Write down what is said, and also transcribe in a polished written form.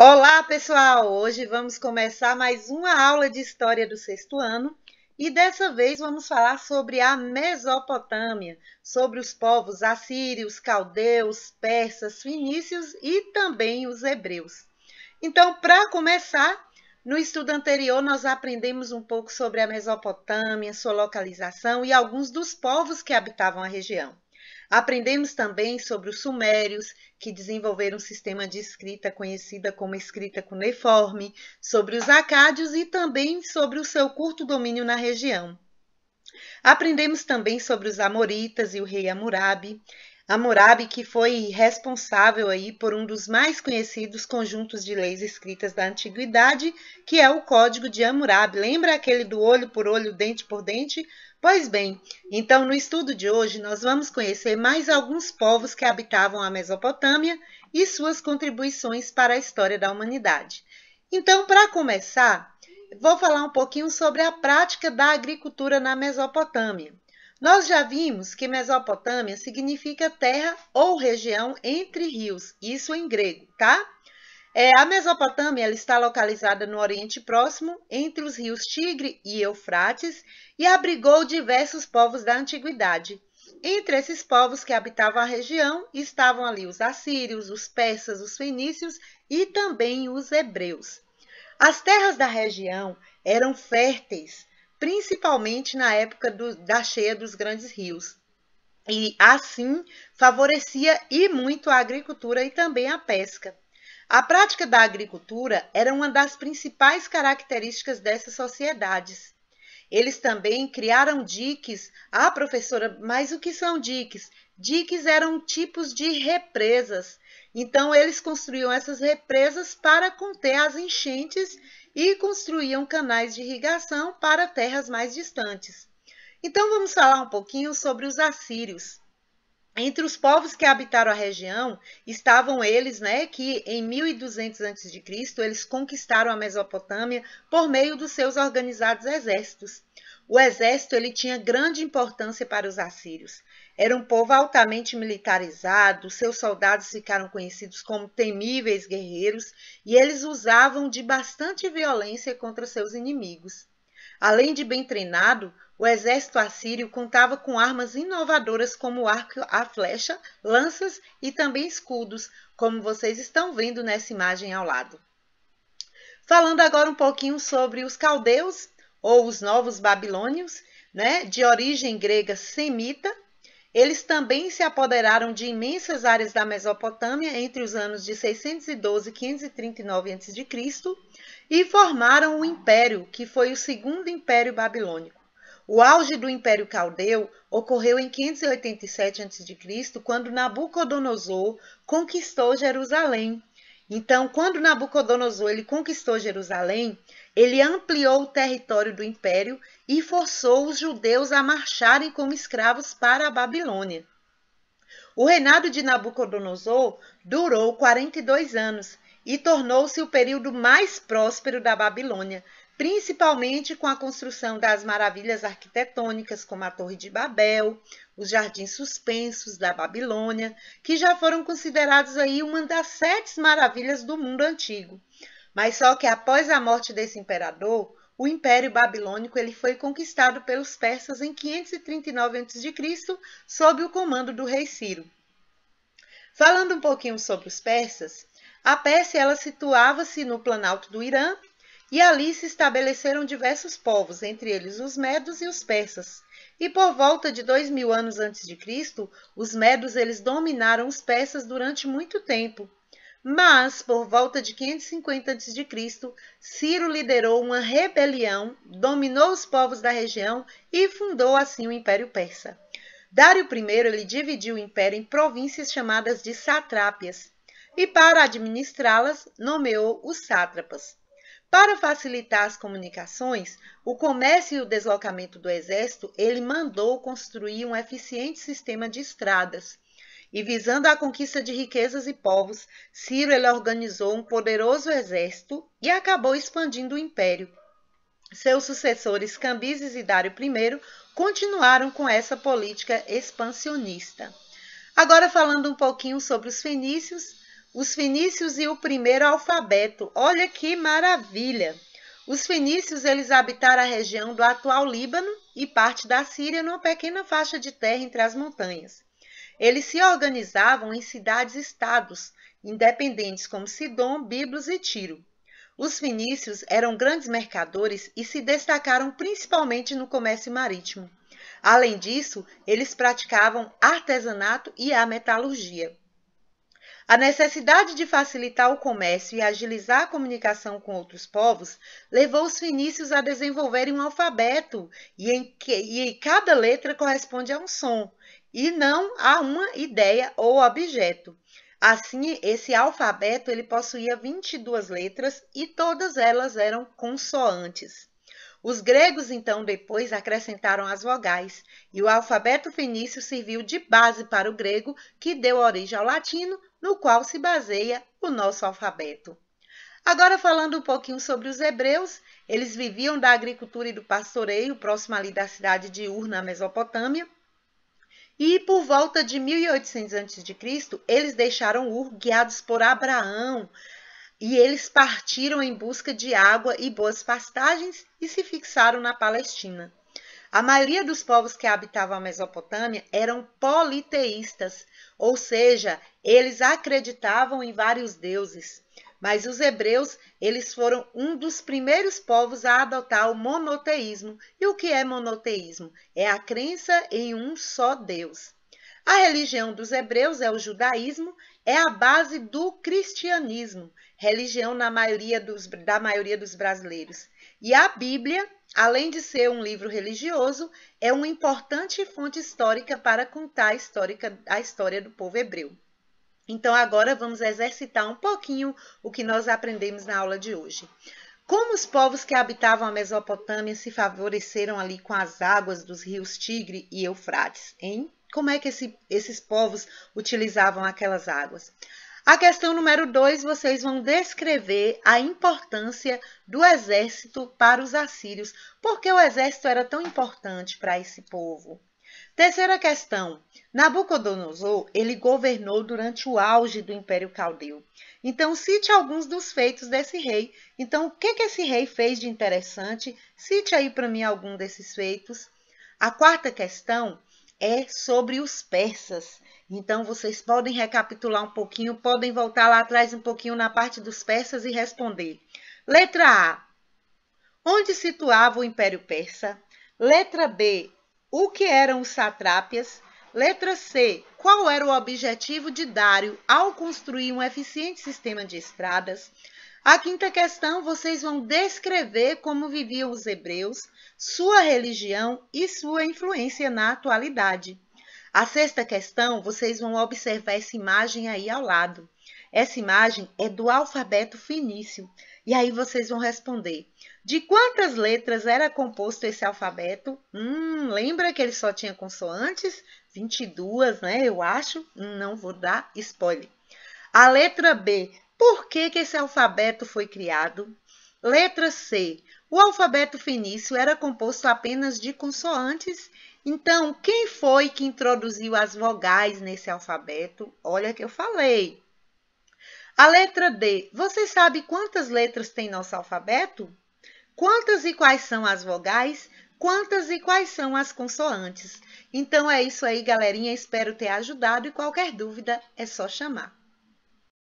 Olá, pessoal! Hoje vamos começar mais uma aula de História do sexto ano e dessa vez vamos falar sobre a Mesopotâmia, sobre os povos assírios, caldeus, persas, fenícios e também os hebreus. Então, para começar, no estudo anterior nós aprendemos um pouco sobre a Mesopotâmia, sua localização e alguns dos povos que habitavam a região. Aprendemos também sobre os sumérios, que desenvolveram um sistema de escrita conhecida como escrita cuneiforme, sobre os acádios e também sobre o seu curto domínio na região. Aprendemos também sobre os amoritas e o rei Hammurabi. Hammurabi, que foi responsável aí por um dos mais conhecidos conjuntos de leis escritas da antiguidade, que é o Código de Hammurabi. Lembra aquele do olho por olho, dente por dente? Pois bem, então no estudo de hoje nós vamos conhecer mais alguns povos que habitavam a Mesopotâmia e suas contribuições para a história da humanidade. Então, para começar, vou falar um pouquinho sobre a prática da agricultura na Mesopotâmia. Nós já vimos que Mesopotâmia significa terra ou região entre rios, isso em grego, tá? A Mesopotâmia ela está localizada no Oriente Próximo, entre os rios Tigre e Eufrates, e abrigou diversos povos da antiguidade. Entre esses povos que habitavam a região estavam ali os assírios, os persas, os fenícios e também os hebreus. As terras da região eram férteis, principalmente na época da cheia dos grandes rios. E, assim, favorecia e muito a agricultura e também a pesca. A prática da agricultura era uma das principais características dessas sociedades. Eles também criaram diques. Ah, professora, mas o que são diques? Diques eram tipos de represas. Então, eles construíam essas represas para conter as enchentes e construíam canais de irrigação para terras mais distantes. Então, vamos falar um pouquinho sobre os assírios. Entre os povos que habitaram a região estavam eles, que em 1200 a.C. eles conquistaram a Mesopotâmia por meio dos seus organizados exércitos. O exército ele tinha grande importância para os assírios. Era um povo altamente militarizado, seus soldados ficaram conhecidos como temíveis guerreiros e eles usavam de bastante violência contra seus inimigos. Além de bem treinado, o exército assírio contava com armas inovadoras como o arco, a flecha, lanças e também escudos, como vocês estão vendo nessa imagem ao lado. Falando agora um pouquinho sobre os caldeus, ou os novos babilônios, de origem grega semita, eles também se apoderaram de imensas áreas da Mesopotâmia entre os anos de 612 e 539 a.C. e formaram um império, que foi o segundo Império Babilônico. O auge do Império Caldeu ocorreu em 587 a.C., quando Nabucodonosor conquistou Jerusalém. Então, quando Nabucodonosor ele conquistou Jerusalém, ele ampliou o território do império e forçou os judeus a marcharem como escravos para a Babilônia. O reinado de Nabucodonosor durou 42 anos e tornou-se o período mais próspero da Babilônia, principalmente com a construção das maravilhas arquitetônicas como a Torre de Babel, os jardins suspensos da Babilônia, que já foram considerados aí uma das 7 maravilhas do mundo antigo. Mas só que após a morte desse imperador, o Império Babilônico ele foi conquistado pelos persas em 539 a.C., sob o comando do rei Ciro. Falando um pouquinho sobre os persas, a Pérsia ela situava-se no planalto do Irã, e ali se estabeleceram diversos povos, entre eles os medos e os persas. E por volta de 2000 anos antes de Cristo, os medos eles dominaram os persas durante muito tempo. Mas, por volta de 550 a.C., Ciro liderou uma rebelião, dominou os povos da região e fundou assim o Império Persa. Dário I ele dividiu o império em províncias chamadas de satrápias e, para administrá-las, nomeou os sátrapas. Para facilitar as comunicações, o comércio e o deslocamento do exército, ele mandou construir um eficiente sistema de estradas. E visando a conquista de riquezas e povos, Ciro ele organizou um poderoso exército e acabou expandindo o império. Seus sucessores Cambises e Dário I continuaram com essa política expansionista. Agora falando um pouquinho sobre os fenícios, Os fenícios e o primeiro alfabeto. Olha que maravilha! Os fenícios eles habitaram a região do atual Líbano e parte da Síria numa pequena faixa de terra entre as montanhas. Eles se organizavam em cidades-estados independentes como Sidom, Biblos e Tiro. Os fenícios eram grandes mercadores e se destacaram principalmente no comércio marítimo. Além disso, eles praticavam artesanato e a metalurgia. A necessidade de facilitar o comércio e agilizar a comunicação com outros povos levou os fenícios a desenvolverem um alfabeto e cada letra corresponde a um som, e não a uma ideia ou objeto. Assim, esse alfabeto ele possuía 22 letras e todas elas eram consoantes. Os gregos, então, depois acrescentaram as vogais, e o alfabeto fenício serviu de base para o grego, que deu origem ao latino, no qual se baseia o nosso alfabeto. Agora, falando um pouquinho sobre os hebreus, eles viviam da agricultura e do pastoreio, próximo ali da cidade de Ur, na Mesopotâmia, e por volta de 1800 a.C., eles deixaram Ur, guiados por Abraão, e eles partiram em busca de água e boas pastagens e se fixaram na Palestina. A maioria dos povos que habitavam a Mesopotâmia eram politeístas, ou seja, eles acreditavam em vários deuses. Mas os hebreus, eles foram um dos primeiros povos a adotar o monoteísmo. E o que é monoteísmo? É a crença em um só Deus. A religião dos hebreus é o judaísmo, é a base do cristianismo, religião da maioria dos brasileiros. E a Bíblia, além de ser um livro religioso, é uma importante fonte histórica para contar a história do povo hebreu. Então, agora vamos exercitar um pouquinho o que nós aprendemos na aula de hoje. Como os povos que habitavam a Mesopotâmia se favoreceram ali com as águas dos rios Tigre e Eufrates, hein? Como é que esses povos utilizavam aquelas águas? A questão número 2, vocês vão descrever a importância do exército para os assírios. Por que o exército era tão importante para esse povo? Terceira questão. Nabucodonosor, ele governou durante o auge do Império Caldeu. Então, cite alguns dos feitos desse rei. Então, o que esse rei fez de interessante? Cite aí para mim algum desses feitos. A quarta questão é sobre os persas. Então, vocês podem recapitular um pouquinho, podem voltar lá atrás um pouquinho na parte dos persas e responder. Letra A. Onde situava o Império Persa? Letra B. O que eram os satrápias? Letra C. Qual era o objetivo de Dário ao construir um eficiente sistema de estradas? A quinta questão, vocês vão descrever como viviam os hebreus, sua religião e sua influência na atualidade. A sexta questão, vocês vão observar essa imagem aí ao lado. Essa imagem é do alfabeto fenício. E aí vocês vão responder. De quantas letras era composto esse alfabeto? Lembra que ele só tinha consoantes? 22, né? Eu acho. Não vou dar spoiler. A letra B. Por que esse alfabeto foi criado? Letra C. O alfabeto fenício era composto apenas de consoantes. Então, quem foi que introduziu as vogais nesse alfabeto? Olha que eu falei. A letra D. Você sabe quantas letras tem nosso alfabeto? Quantas e quais são as vogais? Quantas e quais são as consoantes? Então, é isso aí, galerinha. Espero ter ajudado e qualquer dúvida é só chamar.